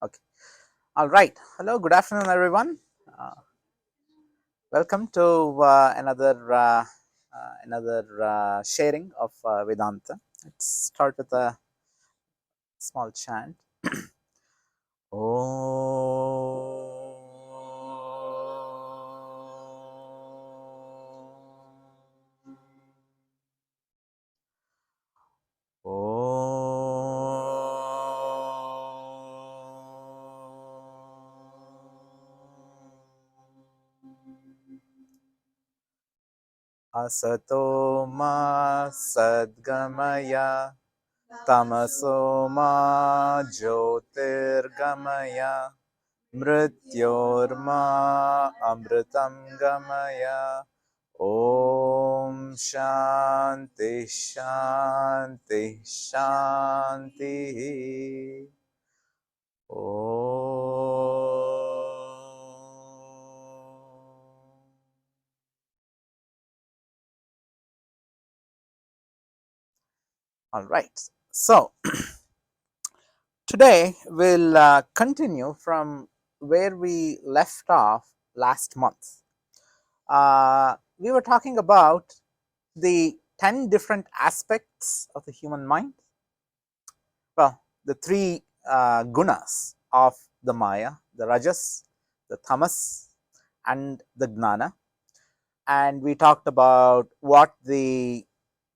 Okay. All right. Hello. Good afternoon, everyone. Uh, Welcome to another sharing of Vedanta. Let's start with a small chant. Asato ma sadgamaya tamaso ma jyotirgamaya mrityorma amritam gamaya. Om Shanti Shanti Shanti. All right. So today we'll continue from where we left off last month. We were talking about the 10 different aspects of the human mind. Well, the three gunas of the Maya, the Rajas, the Tamas, and the Gnana. And we talked about what the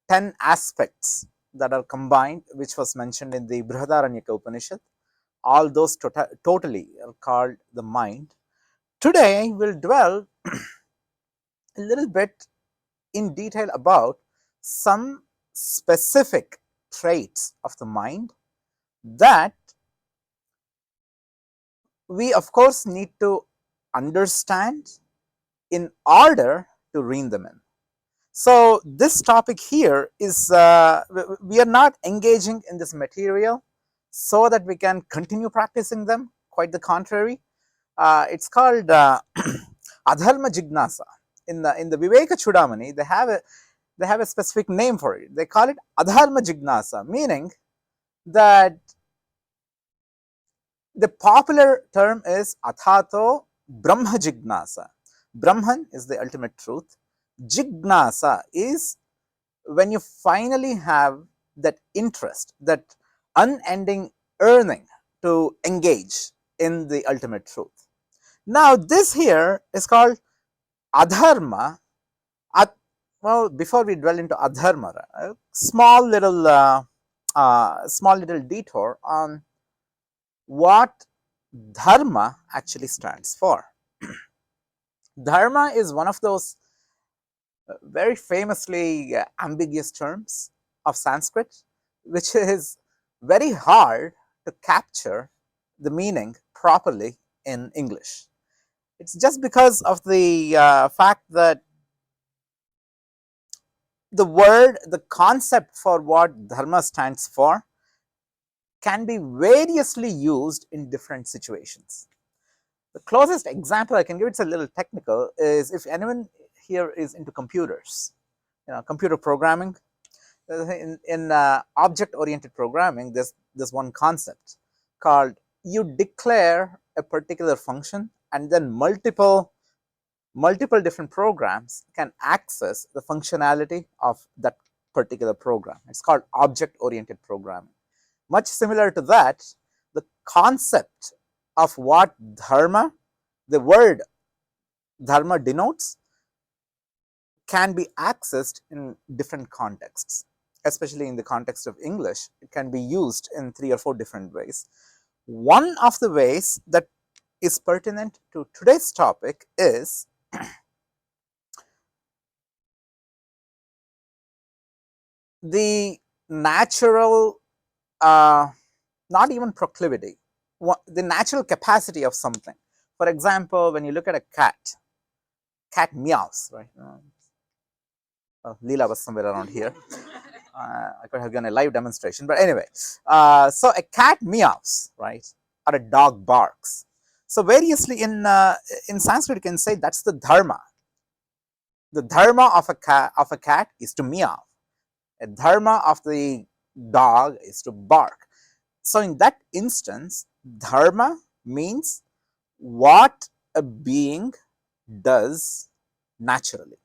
10 aspects that are combined, which was mentioned in the Brihadaranyaka Upanishad. All those totally are called the mind. Today, we'll dwell a little bit in detail about some specific traits of the mind that we, of course, need to understand in order to rein them in. So, this topic here is we are not engaging in this material so that we can continue practicing them. Quite the contrary, it's called Adharma Jignasa. In the Viveka Chudamani, they have a specific name for it. They call it Adharma Jignasa, meaning that the popular term is Athato Brahma Jignasa. Brahman is the ultimate truth. Jignasa is when you finally have that interest, that unending yearning to engage in the ultimate truth. Now, this here is called adharma. Well, before we dwell into adharma, a small little detour on what dharma actually stands for. Dharma is one of those very famously ambiguous terms of Sanskrit, which is very hard to capture the meaning properly in English. It's just because of the fact that the word, the concept for what dharma stands for can be variously used in different situations. The closest example I can give, it's a little technical, is if anyone here is into computers, computer programming. In object-oriented programming, there's one concept called you declare a particular function, and then multiple different programs can access the functionality of that particular program. It's called object-oriented programming. Much similar to that, the concept of what dharma, the word dharma denotes, can be accessed in different contexts. Especially in the context of English, it can be used in 3 or 4 different ways. One of the ways that is pertinent to today's topic is the natural, not even proclivity, the natural capacity of something. For example, when you look at a cat meows, right? Leela was somewhere around here. I could have done a live demonstration, but anyway, so a cat meows, right, or a dog barks. So variously in Sanskrit, you can say that's the dharma. The dharma of a cat is to meow. A dharma of the dog is to bark. So, in that instance, dharma means what a being does naturally.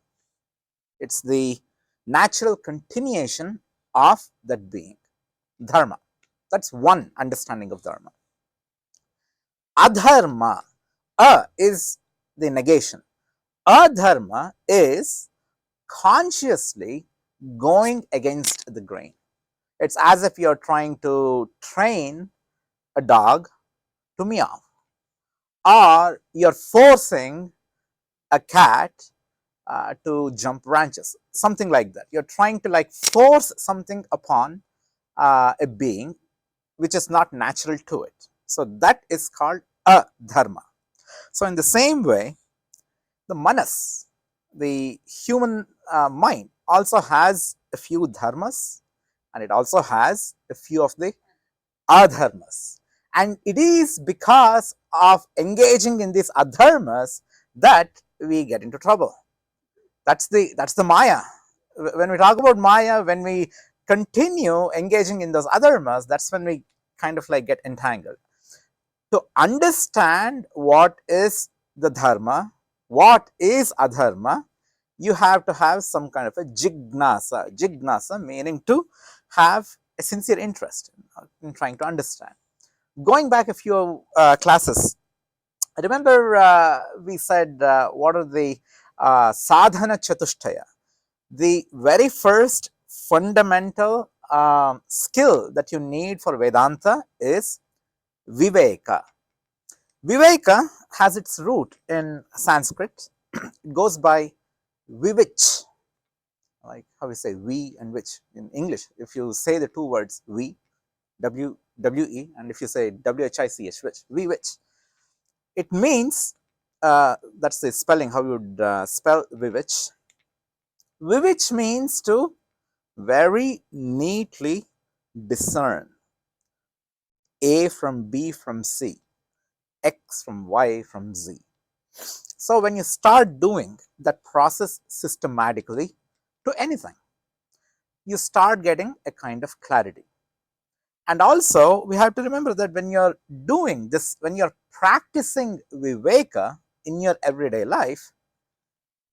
It is the natural continuation of that being, dharma. That is one understanding of dharma. Adharma, is the negation. Adharma is consciously going against the grain. It's as if you're trying to train a dog to meow, or you're forcing a cat to jump branches, something like that. You're trying to like force something upon a being which is not natural to it. So that is called a dharma. So in the same way, the manas, the human mind, also has a few dharmas, and it also has a few of the adharmas. And it is because of engaging in these adharmas that we get into trouble. That's the Maya. When we talk about Maya, when we continue engaging in those adharmas, that's when we kind of like get entangled. To understand what is the dharma, what is adharma, you have to have some kind of a jignasa. Jignasa meaning to have a sincere interest in trying to understand. Going back a few classes, I remember we said what are the sadhana chatushtaya. The very first fundamental skill that you need for Vedanta is viveka. Viveka has its root in Sanskrit. It goes by vivich, like how we say we and which in English. If you say the two words we, W-W-E, and if you say W-H-I-C-H, which, it means, that's the spelling, how you would spell vivich. Vivich means to very neatly discern A from B from C, X from Y from Z. So when you start doing that process systematically to anything, you start getting a kind of clarity. And also we have to remember that when you're doing this, when you're practicing viveka in your everyday life,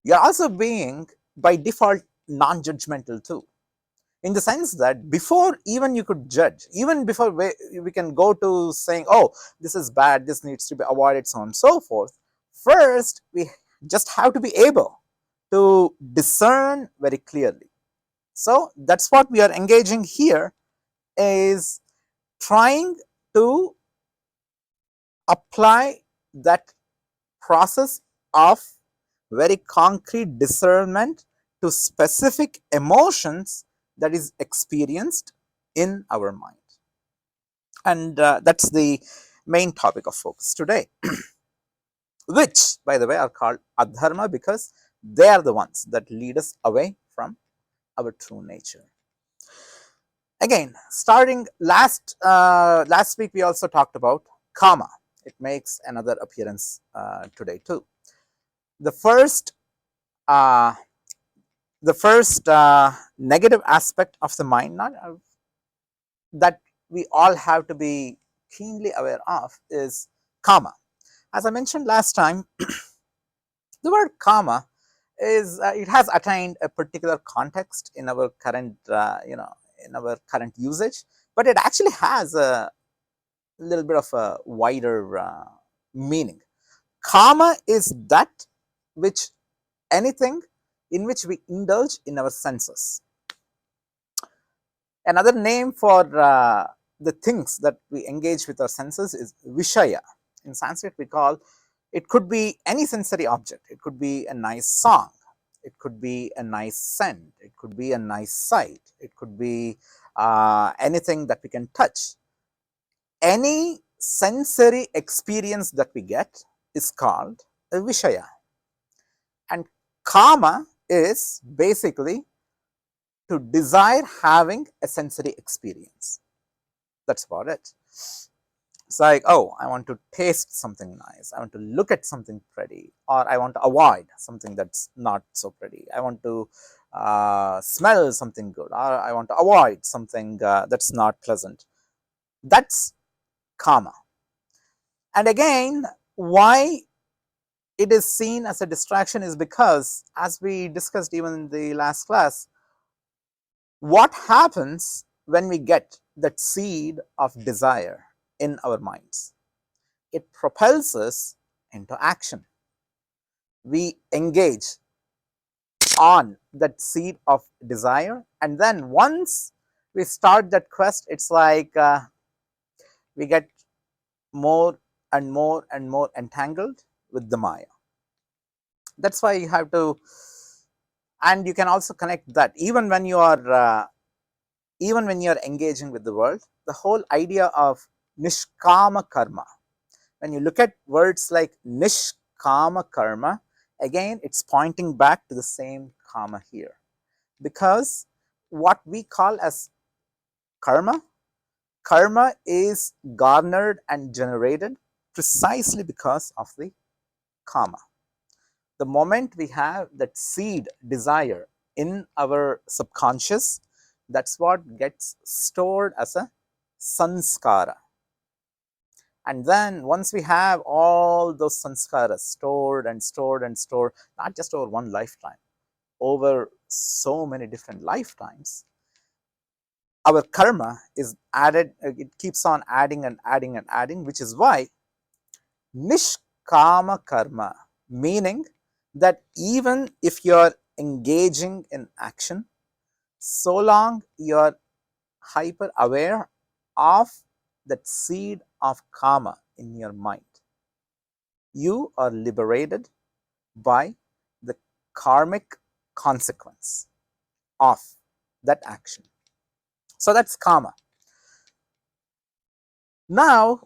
you're also being by default non-judgmental too, in the sense that before even you could judge, even before we can go to saying, oh, this is bad, this needs to be avoided, so on and so forth, first we just have to be able to discern very clearly. So that's what we are engaging here, is trying to apply that process of very concrete discernment to specific emotions that is experienced in our mind. And that's the main topic of focus today, which, by the way, are called adharma because they are the ones that lead us away from our true nature. Again, starting last week, we also talked about kama. It makes another appearance today too. The first negative aspect of the mind, not that we all have to be keenly aware of, is kama. As I mentioned last time, the word kama is it has attained a particular context in our current in our current usage, but it actually has a little bit of a wider meaning. Kama is that which anything in which we indulge in our senses. Another name for the things that we engage with our senses is vishaya. In Sanskrit, we call it, could be any sensory object. It could be a nice song. It could be a nice scent. It could be a nice sight. It could be anything that we can touch. Any sensory experience that we get is called a vishaya. And kama is basically to desire having a sensory experience. That's about it. It's like, oh, I want to taste something nice. I want to look at something pretty, or I want to avoid something that's not so pretty. I want to smell something good, or I want to avoid something that's not pleasant. That's karma. And again, why it is seen as a distraction is because, as we discussed even in the last class, what happens when we get that seed of desire in our minds? It propels us into action. We engage on that seed of desire, and then once we start that quest, it's like we get more and more and more entangled with the Maya. That's why you have to, and you can also connect that even when you are engaging with the world, the whole idea of nishkama karma. When you look at words like nishkama karma, again it's pointing back to the same karma here, because what we call as karma, karma is garnered and generated precisely because of the karma. The moment we have that seed desire in our subconscious, that's what gets stored as a sanskara. And then once we have all those sanskaras stored and stored and stored, not just over one lifetime, over so many different lifetimes, our karma is added, it keeps on adding and adding and adding, which is why nishkama karma, meaning that even if you're engaging in action, so long you're hyper aware of that seed of karma in your mind, you are liberated by the karmic consequence of that action. So that's karma. Now,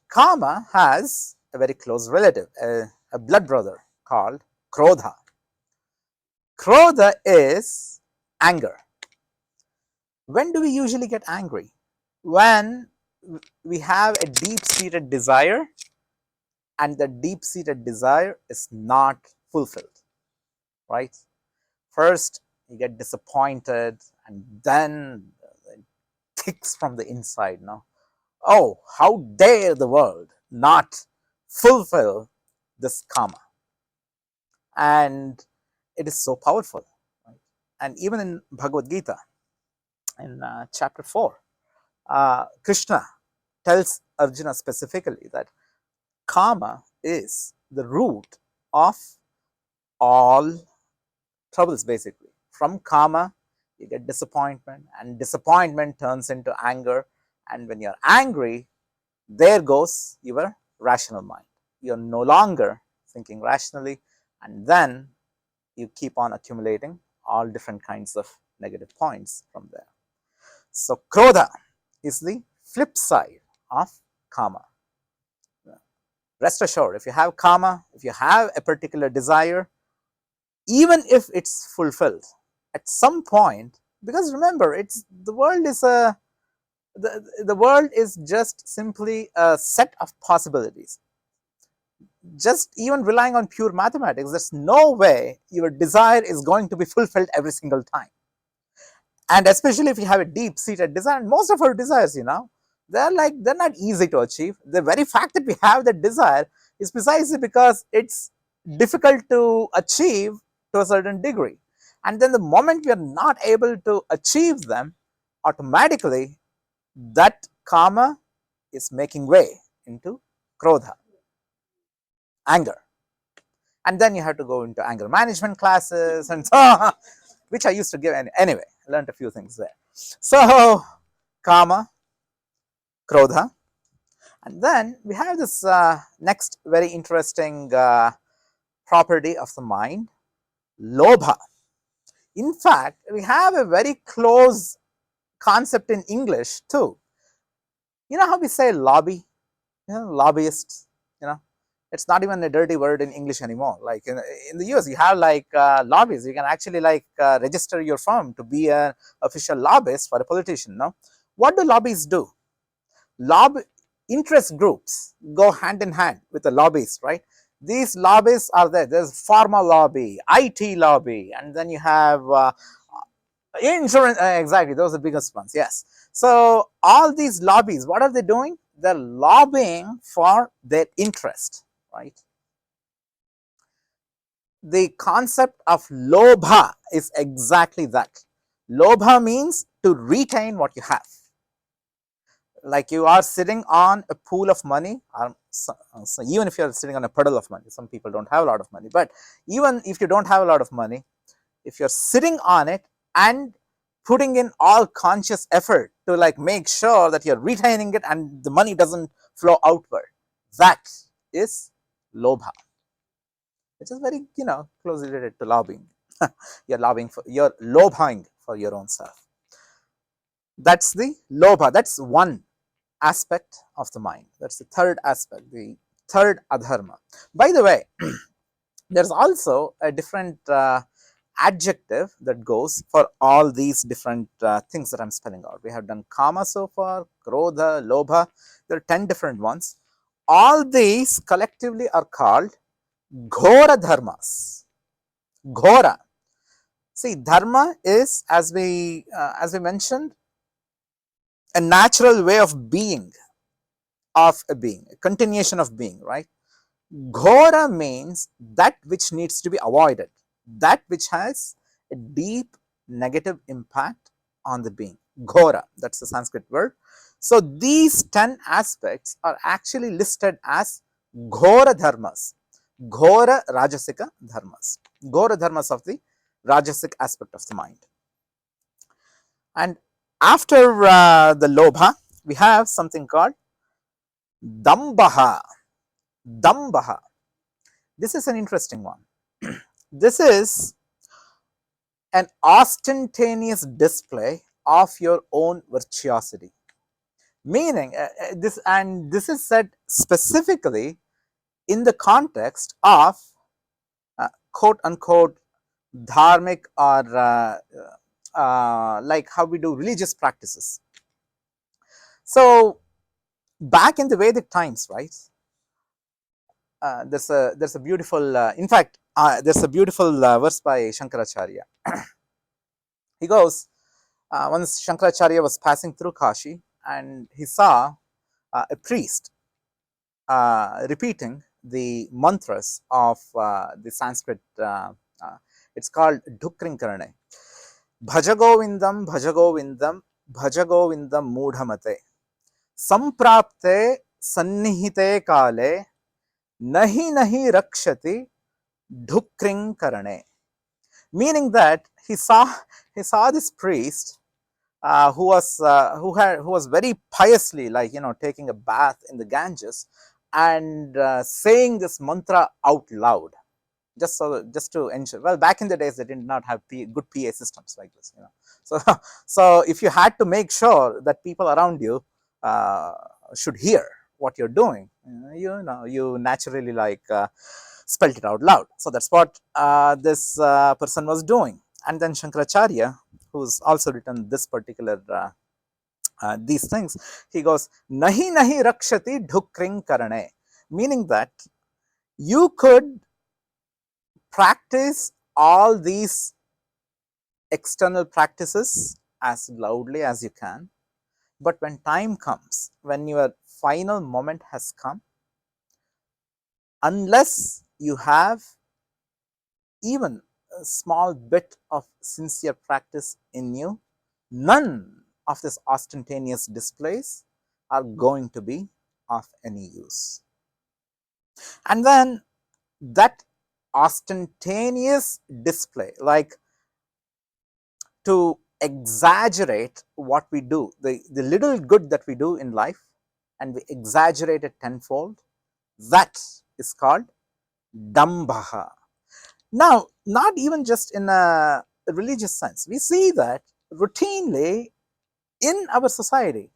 karma has a very close relative, a blood brother called Krodha. Krodha is anger. When do we usually get angry? When we have a deep-seated desire and the deep-seated desire is not fulfilled, right? First, you get disappointed, and then it kicks from the inside. No, oh, how dare the world not fulfill this karma? And it is so powerful. Right? And even in Bhagavad Gita, in chapter 4, Krishna tells Arjuna specifically that karma is the root of all troubles. Basically, from karma you get disappointment, and disappointment turns into anger, and when you're angry, there goes your rational mind. You're no longer thinking rationally, and then you keep on accumulating all different kinds of negative points from there. So Krodha is the flip side of karma. Rest assured, if you have karma, if you have a particular desire, even if it's fulfilled at some point, because remember, it's the world is the world is just simply a set of possibilities. Just even relying on pure mathematics, there's no way your desire is going to be fulfilled every single time. And especially if you have a deep-seated desire, and most of our desires, they're not easy to achieve. The very fact that we have that desire is precisely because it's difficult to achieve to a certain degree. And then the moment we are not able to achieve them, automatically that karma is making way into Krodha, anger. And then you have to go into anger management classes and so on, which I used to give anyway. I learned a few things there. So karma, Krodha, and then we have this next very interesting property of the mind, Lobha. In fact, we have a very close concept in English too. You know how we say lobby, lobbyists, it's not even a dirty word in English anymore. Like in the US, you have like lobbies. You can actually like register your firm to be an official lobbyist for a politician. No, what do lobbies do? Interest groups go hand in hand with the lobbyists, right? These lobbyists are there. There's pharma lobby, IT lobby, and then you have insurance. Exactly, those are the biggest ones. Yes. So all these lobbies, what are they doing? They're lobbying for their interest, right? The concept of lobha is exactly that. Lobha means to retain what you have. Like you are sitting on a pool of money, so even if you are sitting on a puddle of money, some people don't have a lot of money, but even if you don't have a lot of money, if you're sitting on it and putting in all conscious effort to like make sure that you're retaining it and the money doesn't flow outward, that is lobha, which is very, closely related to lobbying. You're lobhing for your own self. That's the lobha. That's one aspect of the mind. That's the third aspect, the third adharma. By the way, there's also a different adjective that goes for all these different things that I'm spelling out. We have done kama so far, krodha, lobha. There are 10 different ones. All these collectively are called ghora dharmas. Ghora. See, dharma is, as we mentioned, a natural way of being, of a being, a continuation of being, right? Ghora means that which needs to be avoided, that which has a deep negative impact on the being. Ghora, that's the Sanskrit word. So these 10 aspects are actually listed as ghora dharmas, ghora rajasika dharmas, ghora dharmas of the rajasic aspect of the mind. And after the lobha, we have something called dambaha. Dambaha. This is an interesting one. This is an ostentatious display of your own virtuosity. Meaning, this is said specifically in the context of quote unquote dharmic or like how we do religious practices. So back in the Vedic times, right? There's a beautiful, in fact, there's a beautiful verse by Shankaracharya. He goes, once Shankaracharya was passing through Kashi and he saw a priest repeating the mantras of the Sanskrit. It's called Dhukrinkarane. Bhajagovindam, Bhajagovindam, Bhajagovindam Mudhamate. Samprapte Sannihite Kale Nahi Nahi Rakshati Dhukrinkarane. Meaning that he saw this priest who was very piously, like, taking a bath in the Ganges and saying this mantra out loud, just to ensure. Well, back in the days they did not have good PA systems like this, so if you had to make sure that people around you should hear what you're doing, you naturally like spelt it out loud. So that's what this person was doing. And then Shankaracharya, who's also written this particular these things, he goes, nahi nahi rakshati dhukring karane, meaning that you could practice all these external practices as loudly as you can, but when time comes, when your final moment has come, unless you have even a small bit of sincere practice in you, none of these ostentatious displays are going to be of any use. And then that ostentatious display, like to exaggerate what we do, the little good that we do in life, and we exaggerate it tenfold, that is called dambha. Now, not even just in a religious sense, we see that routinely in our society.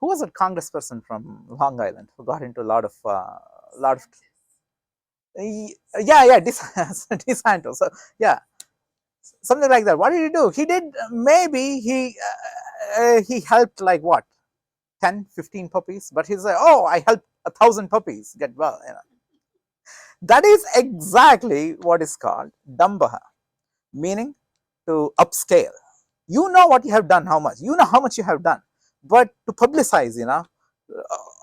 Who was that congressperson from Long Island who got into a lot of DeSantis. So yeah, something like that. What did he do? He did, maybe he helped like what, 10, 15 puppies, but he's like, oh, I helped 1,000 puppies get well. That is exactly what is called dambha, meaning to upscale. You know what you have done, how much. You know how much you have done. but to publicize,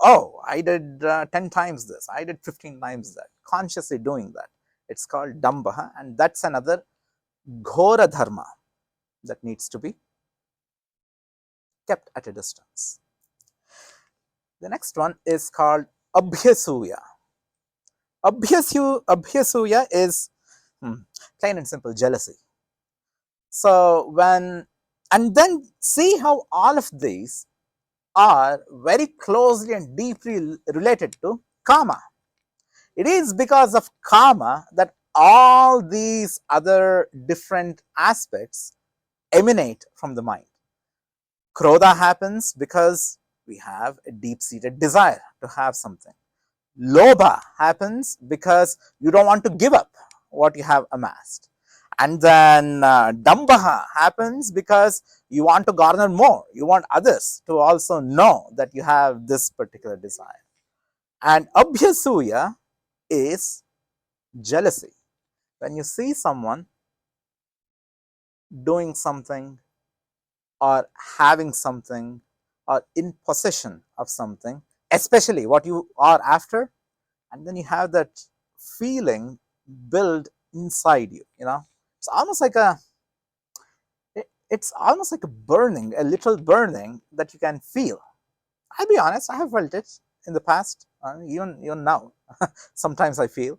oh, I did 10 times this, I did 15 times that, consciously doing that. It's called dambaha, and that's another ghora dharma that needs to be kept at a distance. The next one is called abhyasuya. Abhyasuya is plain and simple jealousy. So and then see how all of these are very closely and deeply related to kama. It is because of kama that all these other different aspects emanate from the mind. Krodha happens because we have a deep-seated desire to have something. Lobha happens because you don't want to give up what you have amassed. And then dambaha happens because you want to garner more. You want others to also know that you have this particular desire. And abhyasuya is jealousy. When you see someone doing something or having something or in possession of something, especially what you are after, and then you have that feeling build inside you, it's almost like a burning, a little burning that you can feel. I'll be honest, I have felt it in the past, even now. Sometimes I feel.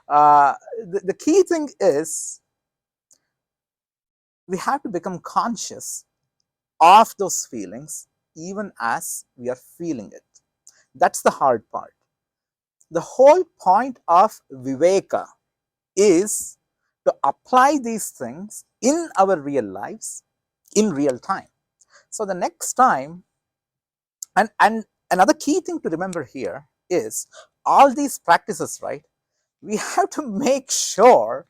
The key thing is we have to become conscious of those feelings even as we are feeling it. That's the hard part. The whole point of viveka is to apply these things in our real lives in real time. So the next time, and another key thing to remember here is all these practices, right? We have to make sure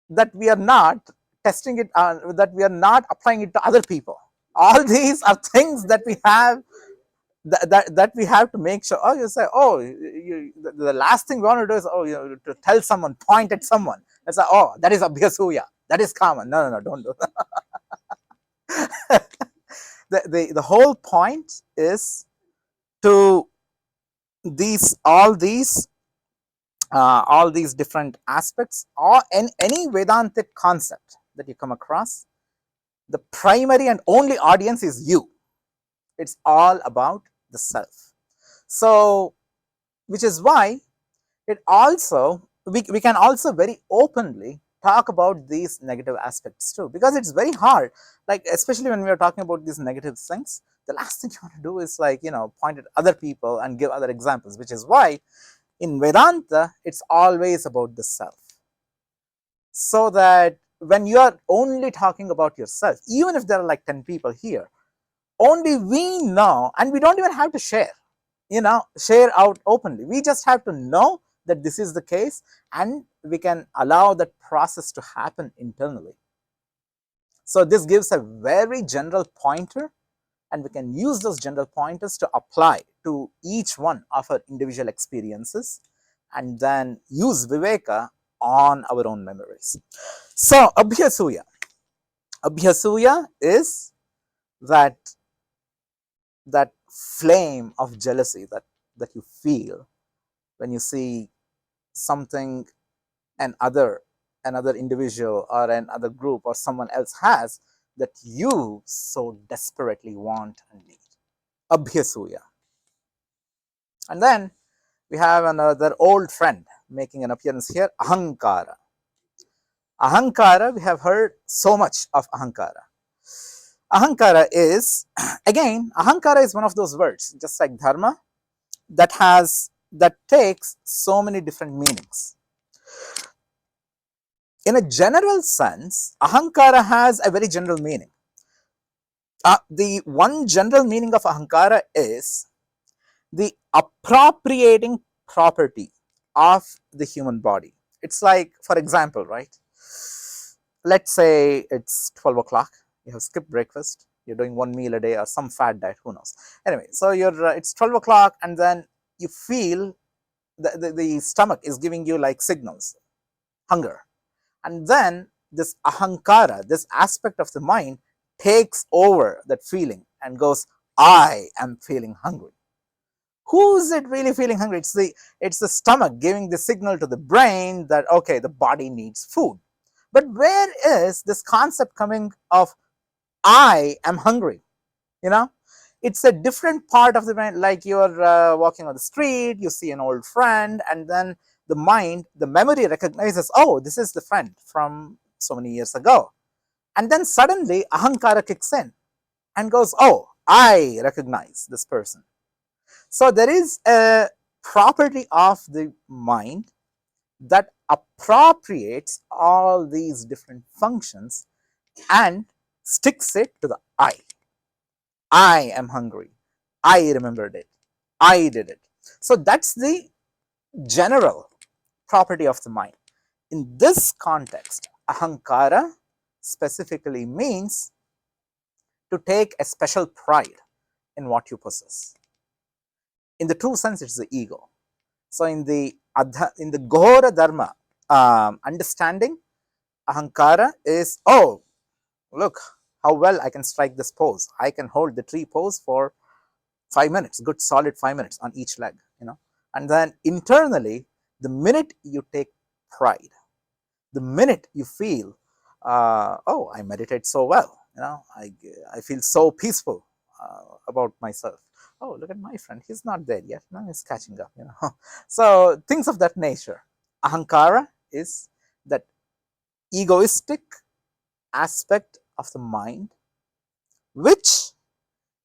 that we are not testing it, that we are not applying it to other people. All these are things that we have that we have to make sure. Oh, you say, oh, the last thing we want to do is, to tell someone, point at someone. It's like, oh, that is abhyasuya, that is common. No, don't do that. the whole point is to all these different aspects, or any Vedantic concept that you come across, the primary and only audience is you. It's all about the self. So, which is why it also, we can also very openly talk about these negative aspects too, because it's very hard, like especially when we are talking about these negative things, the last thing you want to do is point at other people and give other examples, which is why in Vedanta it's always about the self. So that when you are only talking about yourself, even if there are like 10 people here, only we know, and we don't even have to share out openly. We just have to know that this is the case, and we can allow that process to happen internally. So this gives a very general pointer, and we can use those general pointers to apply to each one of our individual experiences, and then use viveka on our own memories. So abhyasuya is that flame of jealousy that you feel when you see something another individual or another group or someone else has that you so desperately want and need. Abhyasuya. And then we have another old friend making an appearance here, Ahankara. Ahankara, we have heard so much of Ahankara. Ahankara is, again, Ahankara is one of those words, just like Dharma, that takes so many different meanings. In a general sense, Ahankara has a very general meaning. The one general meaning of Ahankara is the appropriating property of the human body. It's like, for example, right? Let's say it's 12 o'clock, you have skipped breakfast, you're doing one meal a day or some fad diet, who knows. Anyway, so it's 12 o'clock, and then you feel the stomach is giving you like signals, hunger. And then this Ahankara, this aspect of the mind, takes over that feeling and goes, I am feeling hungry. Who is it really feeling hungry? It's the stomach giving the signal to the brain that, okay, the body needs food. But where is this concept coming of I am hungry? You know, it's a different part of the brain. Like you're walking on the street, you see an old friend, and then the mind, the memory recognizes, oh, this is the friend from so many years ago. And then suddenly Ahankara kicks in and goes, oh, I recognize this person. So there is a property of the mind that appropriates all these different functions and sticks it to the I. I am hungry. I remembered it. I did it. So that's the general property of the mind. In this context, Ahankara specifically means to take a special pride in what you possess. In the true sense, it's the ego. So in the Ghora Dharma understanding, Ahankara is, oh, look how well I can strike this pose. I can hold the tree pose for 5 minutes, good solid 5 minutes on each leg, you know. And then internally, the minute you take pride, the minute you feel, oh, I meditate so well, you know, I feel so peaceful about myself. Oh, look at my friend, he's not there yet, now he's catching up, you know. So things of that nature. Ahankara is that egoistic aspect of the mind which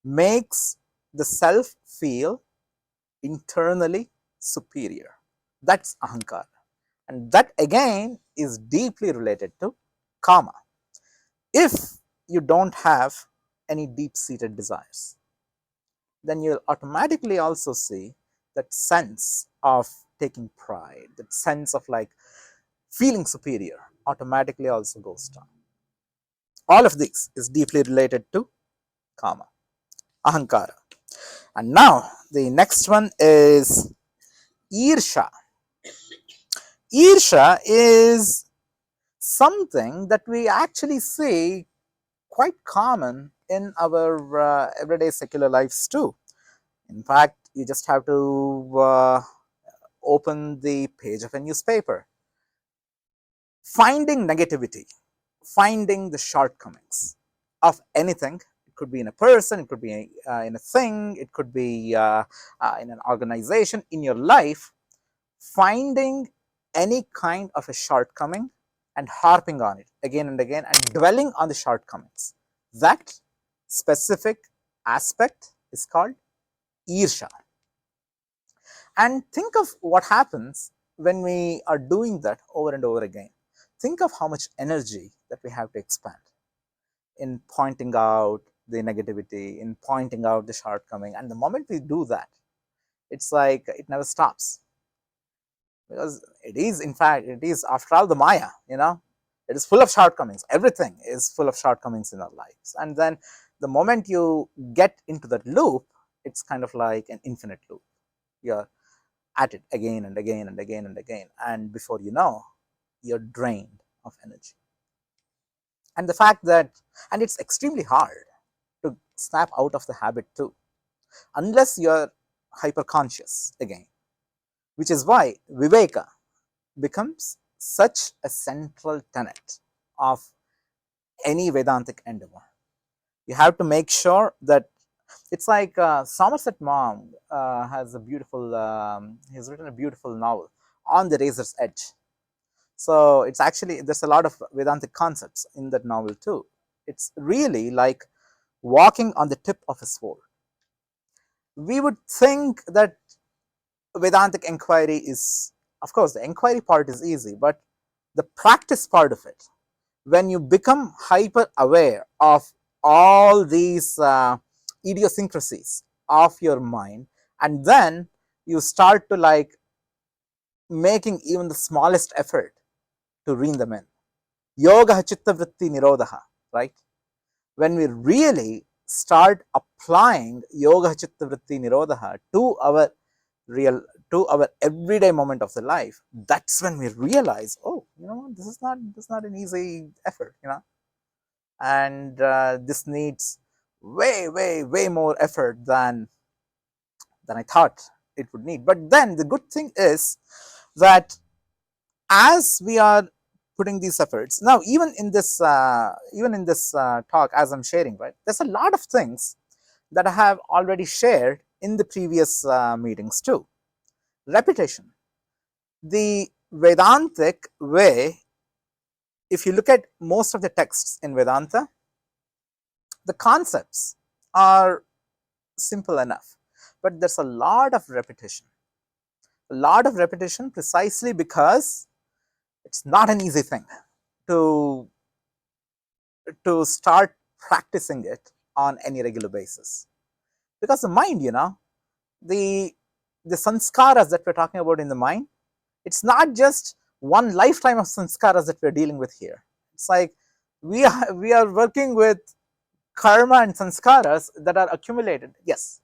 makes the self feel internally superior. That's Ahankara. And that again is deeply related to kama. If you don't have any deep-seated desires, then you'll automatically also see that sense of taking pride, that sense of like feeling superior automatically also goes down. All of this is deeply related to kama, Ahankara. And now the next one is Irsha. Irsha is something that we actually see quite common in our everyday secular lives too. In fact, you just have to open the page of a newspaper. Finding negativity, finding the shortcomings of anything. It could be in a person, it could be in a thing, it could be in an organization, in your life. Finding any kind of a shortcoming and harping on it again and again and dwelling on the shortcomings. That specific aspect is called Irsha. And think of what happens when we are doing that over and over again. Think of how much energy that we have to expend in pointing out the negativity, in pointing out the shortcoming. And the moment we do that, it's like it never stops. Because it is, in fact, it is after all the Maya, you know, it is full of shortcomings. Everything is full of shortcomings in our lives. And then the moment you get into that loop, it's kind of like an infinite loop. You're at it again and again and again and again. And before you know, you're drained of energy. And the fact that, and it's extremely hard to snap out of the habit too, unless you're hyper conscious again, which is why Viveka becomes such a central tenet of any Vedantic endeavor. You have to make sure that it's like Somerset Maugham has a beautiful, he's written a beautiful novel, On the Razor's Edge. So it's actually, there's a lot of Vedantic concepts in that novel too. It's really like walking on the tip of a sword. We would think that Vedantic inquiry is, of course, the inquiry part is easy, but the practice part of it, when you become hyper aware of all these idiosyncrasies of your mind, and then you start to like making even the smallest effort to rein them in. Yoga chitta vritti nirodha, right? When we really start applying yoga chitta vritti nirodha to our real, to our everyday moment of the life, that's when we realize, oh, you know, this is not an easy effort, you know, and this needs way more effort than I thought it would need. But then the good thing is that as we are putting these efforts now, even in this talk, as I'm sharing, right, there's a lot of things that I have already shared in the previous meetings too. Repetition. The Vedantic way, if you look at most of the texts in Vedanta, the concepts are simple enough, but there's a lot of repetition. A lot of repetition precisely because it's not an easy thing to start practicing it on any regular basis. Because the mind, the sanskaras that we're talking about in the mind, it's not just one lifetime of sanskaras that we're dealing with here. It's like we are working with karma and sanskaras that are accumulated. Yes,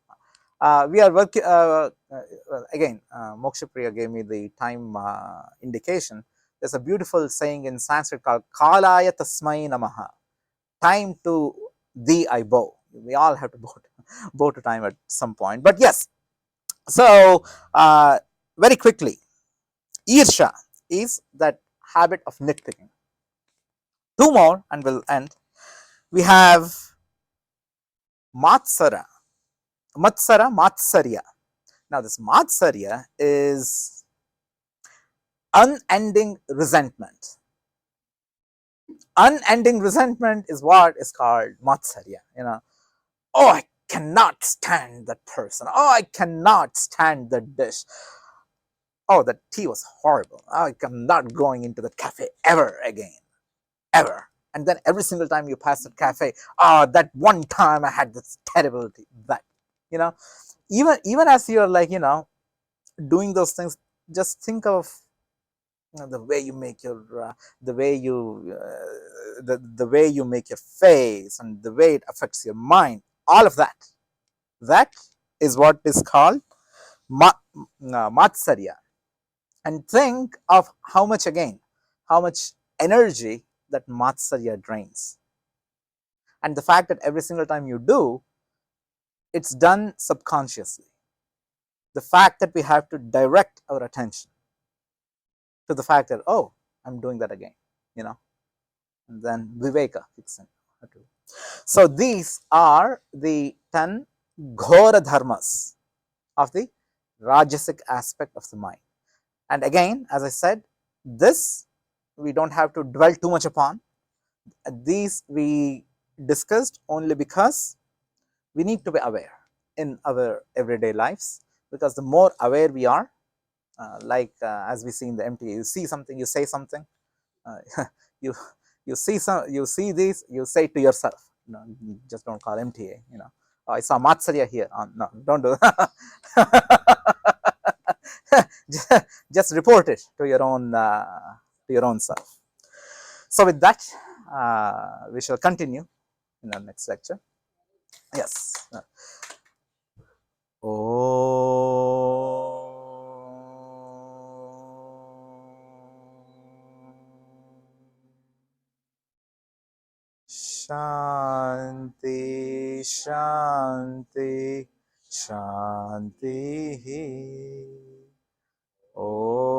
we are working again. Moksha Priya gave me the time indication. There's a beautiful saying in Sanskrit called "Kalaya Tasmai Namaha." Time to thee I bow. We all have to bow to time at some point. But yes, so very quickly, Isha is that habit of nitpicking. Two more and we'll end. We have Matsara. Matsarya. Now this Matsarya is unending resentment. Unending resentment is what is called Matsarya. Oh, I cannot stand that person. Oh, I cannot stand the dish. Oh, the tea was horrible. Oh, I'm not going into that cafe ever again. Ever. And then every single time you pass that cafe, oh, that one time I had this terrible tea. That, you know, even as you're like, doing those things, just think of the way you make your the way you make your face and the way it affects your mind. All of that is what is called matsarya. And think of how much energy that matsarya drains, and the fact that every single time you do, it's done subconsciously. The fact that we have to direct our attention to the fact that, oh, I'm doing that again, and then viveka kicks in. So these are the 10 ghora dharmas of the rajasic aspect of the mind. And again, as I said, this we don't have to dwell too much upon. These we discussed only because we need to be aware in our everyday lives, because the more aware we are, as we see in the MTA, you see something, you say something, you you see these, you say to yourself, just don't call MTA, oh, I saw Matsarya here. No, don't do that. Just report it to your own self. So with that, we shall continue in our next lecture. Yes. Shanti, Shanti, Shanti. Oh.